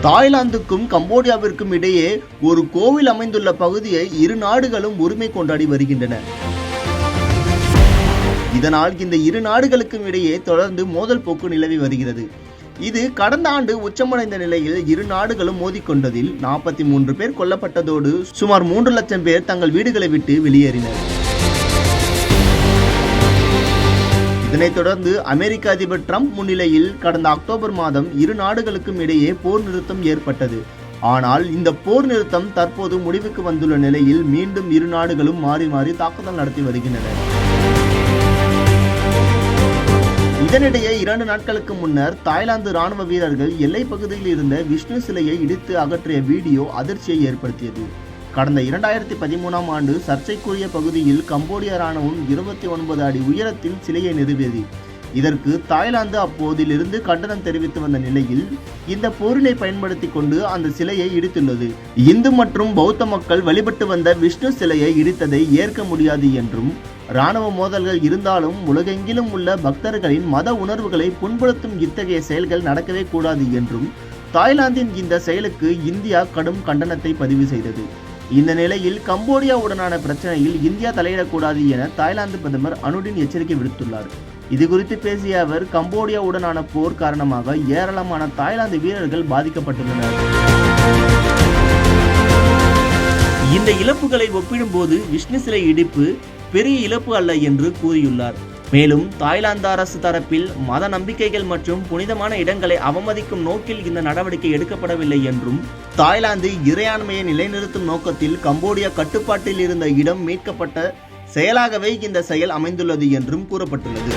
தாய்லாந்துக்கும் கம்போடியாவிற்கும் இடையே ஒரு கோவில் அமைந்துள்ள பகுதியை இரு நாடுகளும் உரிமை கொண்டாடி வருகின்றன. இதனால் இந்த இரு நாடுகளுக்கும் இடையே தொடர்ந்து மோதல் போக்கு நிலவி வருகிறது. இது கடந்த ஆண்டு உச்சமடைந்த நிலையில் இரு நாடுகளும் மோதிக்கொண்டதில் 43 பேர் கொல்லப்பட்டதோடு சுமார் 3 லட்சம் பேர் தங்கள் வீடுகளை விட்டு வெளியேறினர். இதனைத் தொடர்ந்து அமெரிக்க அதிபர் டிரம்ப் முன்னிலையில் கடந்த அக்டோபர் மாதம் இரு நாடுகளுக்கும் இடையே போர் நிறுத்தம் ஏற்பட்டது. ஆனால் இந்த போர் நிறுத்தம் தற்போது முடிவுக்கு வந்துள்ள நிலையில் மீண்டும் இரு நாடுகளும் மாறி மாறி தாக்குதல் நடத்தி வருகின்றன. இதனிடையே 2 நாட்களுக்கு முன்னர் தாய்லாந்து ராணுவ வீரர்கள் எல்லைப் பகுதியில் இருந்த விஷ்ணு சிலையை இடித்து அகற்றிய வீடியோ அதிர்ச்சியை ஏற்படுத்தியது. கடந்த 2013ஆம் ஆண்டு சர்ச்சைக்குரிய பகுதியில் கம்போடியா ராணுவம் 29 அடி உயரத்தில் சிலையை நிறுவியது. இதற்கு தாய்லாந்து அப்போதிலிருந்து கண்டனம் தெரிவித்து வந்த நிலையில் இந்த போரினை பயன்படுத்தி கொண்டு அந்த சிலையை இடித்துள்ளது. இந்து மற்றும் பௌத்த மக்கள் வழிபட்டு வந்த விஷ்ணு சிலையை இடித்ததை ஏற்க முடியாது என்றும், இராணுவ மோதல்கள் இருந்தாலும் உலகெங்கிலும் உள்ள பக்தர்களின் மத உணர்வுகளை புண்படுத்தும் இத்தகைய செயல்கள் நடக்கவே கூடாது என்றும் தாய்லாந்தின் இந்த செயலுக்கு இந்தியா கடும் கண்டனத்தை பதிவு செய்தது. இந்த நிலையில் கம்போடியாவுடனான பிரச்சனையில் இந்தியா தலையிடக்கூடாது என தாய்லாந்து பிரதமர் அனுடின் எச்சரிக்கை விடுத்துள்ளார். இது குறித்து பேசிய அவர், கம்போடியாவுடனான போர் காரணமாக ஏராளமான தாய்லாந்து வீரர்கள் பாதிக்கப்பட்டுள்ளனர். இந்த இழப்புகளை ஒப்பிடும்போது விஷ்ணு சிலை இடிப்பு பெரிய இழப்பு அல்ல என்று கூறியுள்ளார். மேலும் தாய்லாந்து அரசு தரப்பில் மத நம்பிக்கைகள் மற்றும் புனிதமான இடங்களை அவமதிக்கும் நோக்கில் இந்த நடவடிக்கை எடுக்கப்படவில்லை என்றும், தாய்லாந்து இறையாண்மையை நிலைநிறுத்தும் நோக்கத்தில் கம்போடியா கட்டுப்பாட்டில் இருந்த இடம் மீட்கப்பட்ட செயலாகவே இந்த செயல் அமைந்துள்ளது என்றும் கூறப்பட்டுள்ளது.